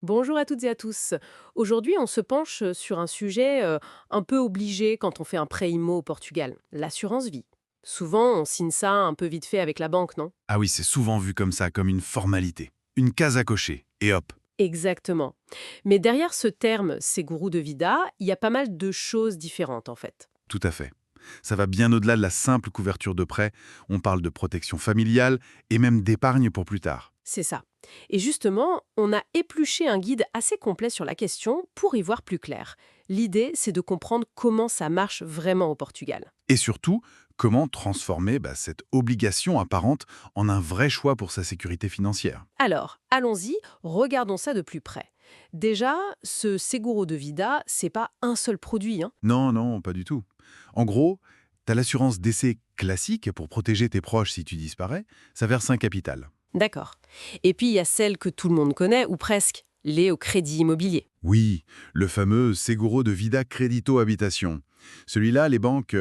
Bonjour à toutes et à tous. Aujourd'hui, on se penche sur un sujet un peu obligé quand on fait un prêt immo au Portugal, l'assurance vie. Souvent, on signe ça un peu vite fait avec la banque, non? Ah oui, c'est souvent vu comme ça, comme une formalité. Une case à cocher, et hop. Exactement. Mais derrière ce terme Seguro de Vida, il y a pas mal de choses différentes en fait. Tout à fait. Ça va bien au-delà de la simple couverture de prêt, on parle de protection familiale et même d'épargne pour plus tard. C'est ça. Et justement, on a épluché un guide assez complet sur la question pour y voir plus clair. L'idée, c'est de comprendre comment ça marche vraiment au Portugal. Et surtout, comment transformer cette obligation apparente en un vrai choix pour sa sécurité financière. Alors, allons-y, regardons ça de plus près. Déjà, ce Seguro de Vida, c'est pas un seul produit, hein. Non, non, pas du tout. En gros, t'as l'assurance décès classique pour protéger tes proches si tu disparais, ça verse un capital. D'accord. Et puis, il y a celle que tout le monde connaît, ou presque, les au crédit immobilier. Oui, le fameux Seguro de Vida Crédito Habitation. Celui-là, les banques,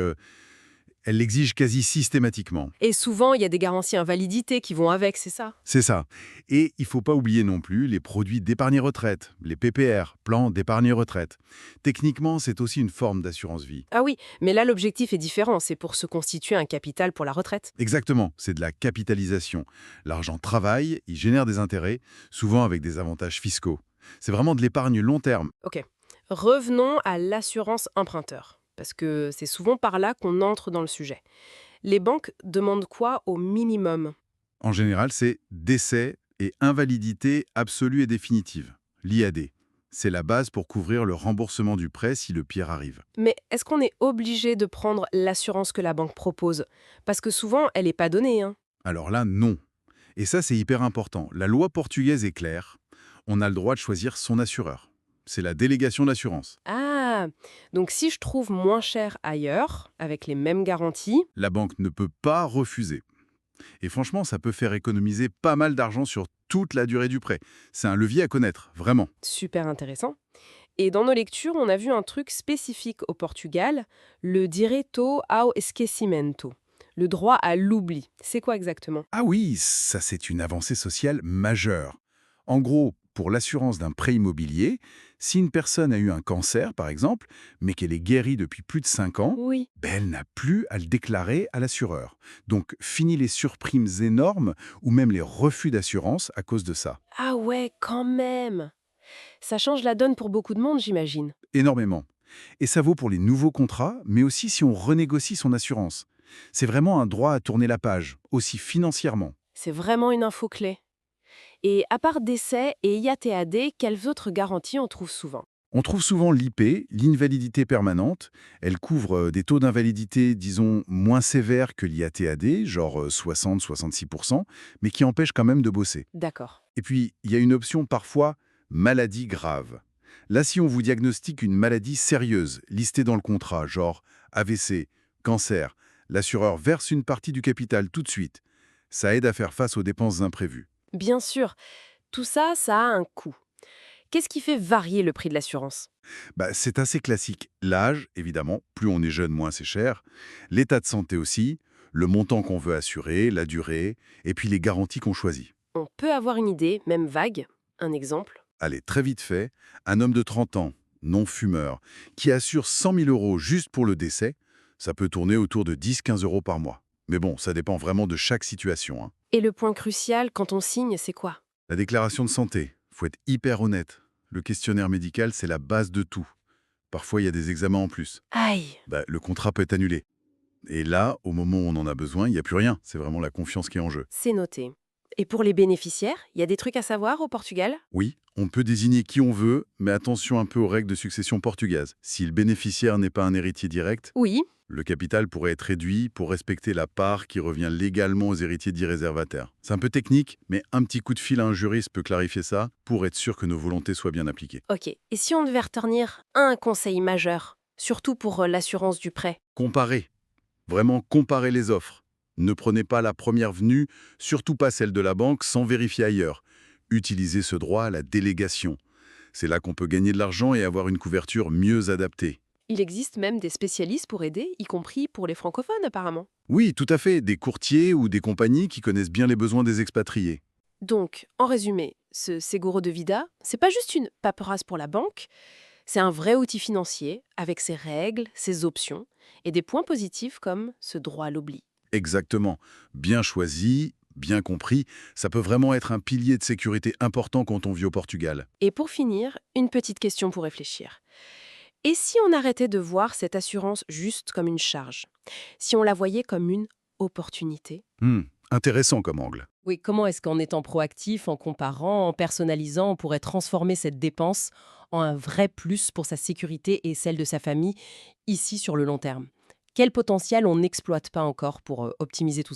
elles l'exigent quasi systématiquement. Et souvent, il y a des garanties invalidité qui vont avec, c'est ça? C'est ça. Et il faut pas oublier non plus les produits d'épargne retraite, les PPR, plans d'épargne retraite. Techniquement, c'est aussi une forme d'assurance vie. Ah oui, mais là, l'objectif est différent, c'est pour se constituer un capital pour la retraite. Exactement, c'est de la capitalisation. L'argent travaille, il génère des intérêts, souvent avec des avantages fiscaux. C'est vraiment de l'épargne long terme. Ok. Revenons à l'assurance emprunteur, parce que c'est souvent par là qu'on entre dans le sujet. Les banques demandent quoi au minimum? En général, c'est décès et invalidité absolue et définitive, l'IAD. C'est la base pour couvrir le remboursement du prêt si le pire arrive. Mais est-ce qu'on est obligé de prendre l'assurance que la banque propose? Parce que souvent, elle n'est pas donnée, hein. Alors là, non. Et ça, c'est hyper important. La loi portugaise est claire. On a le droit de choisir son assureur. C'est la délégation d'assurance. Ah, donc si je trouve moins cher ailleurs, avec les mêmes garanties, La banque ne peut pas refuser. Et franchement, ça peut faire économiser pas mal d'argent sur toute la durée du prêt. C'est un levier à connaître, vraiment. super intéressant. Et dans nos lectures, on a vu un truc spécifique au Portugal, le direito ao esquecimento, le droit à l'oubli. C'est quoi exactement? Ah oui, ça c'est une avancée sociale majeure. En gros, pour l'assurance d'un prêt immobilier, si une personne a eu un cancer, par exemple, mais qu'elle est guérie depuis plus de 5 ans, Oui. elle n'a plus à le déclarer à l'assureur. Donc, fini les surprimes énormes ou même les refus d'assurance à cause de ça. Ah ouais, quand même. Ça change la donne pour beaucoup de monde, j'imagine. Énormément. Et ça vaut pour les nouveaux contrats, mais aussi si on renégocie son assurance. C'est vraiment un droit à tourner la page, aussi financièrement. C'est vraiment une info clé. Et à part décès et IATAD, quelles autres garanties on trouve souvent? On trouve souvent l'IP, l'invalidité permanente. Elle couvre des taux d'invalidité, disons, moins sévères que l'IATAD, genre 60-66%, mais qui empêchent quand même de bosser. D'accord. Et puis, il y a une option parfois maladie grave. Là, si on vous diagnostique une maladie sérieuse, listée dans le contrat, genre AVC, cancer, l'assureur verse une partie du capital tout de suite. Ça aide à faire face aux dépenses imprévues. Bien sûr, tout ça, ça a un coût. Qu'est-ce qui fait varier le prix de l'assurance? C'est assez classique. L'âge, évidemment, plus on est jeune, moins c'est cher. L'état de santé aussi, le montant qu'on veut assurer, la durée, et puis les garanties qu'on choisit. On peut avoir une idée, même vague. Un exemple? Allez, très vite fait, un homme de 30 ans, non-fumeur, qui assure 100 000 euros juste pour le décès, ça peut tourner autour de 10-15 euros par mois. Mais bon, ça dépend vraiment de chaque situation, hein. Et le point crucial, quand on signe, c'est quoi? La déclaration de santé, faut être hyper honnête. Le questionnaire médical, c'est la base de tout. Parfois, il y a des examens en plus. Aïe! Le contrat peut être annulé. Et là, au moment où on en a besoin, il n'y a plus rien. C'est vraiment la confiance qui est en jeu. C'est noté. Et pour les bénéficiaires, il y a des trucs à savoir au Portugal? Oui, on peut désigner qui on veut, mais attention un peu aux règles de succession portugaises. Si le bénéficiaire n'est pas un héritier direct, Oui. le capital pourrait être réduit pour respecter la part qui revient légalement aux héritiers dits réservataires. C'est un peu technique, mais un petit coup de fil à un juriste peut clarifier ça pour être sûr que nos volontés soient bien appliquées. Ok. Et si on devait retenir un conseil majeur, surtout pour l'assurance du prêt? Comparez. Vraiment comparer les offres. Ne prenez pas la première venue, surtout pas celle de la banque, sans vérifier ailleurs. Utilisez ce droit à la délégation. C'est là qu'on peut gagner de l'argent et avoir une couverture mieux adaptée. Il existe même des spécialistes pour aider, y compris pour les francophones apparemment. Oui, tout à fait, des courtiers ou des compagnies qui connaissent bien les besoins des expatriés. Donc, en résumé, Ce Seguro de Vida, c'est pas juste une paperasse pour la banque, c'est un vrai outil financier avec ses règles, ses options et des points positifs comme ce droit à l'oubli. Exactement. Bien choisi, bien compris, ça peut vraiment être un pilier de sécurité important quand on vit au Portugal. Et pour finir, une petite question pour réfléchir. Et si on arrêtait de voir cette assurance juste comme une charge? Si on la voyait comme une opportunité? Hmm, intéressant comme angle. Oui, comment est-ce qu'en étant proactif, en comparant, en personnalisant, on pourrait transformer cette dépense en un vrai plus pour sa sécurité et celle de sa famille, ici sur le long terme? Quel potentiel on n'exploite pas encore pour optimiser tout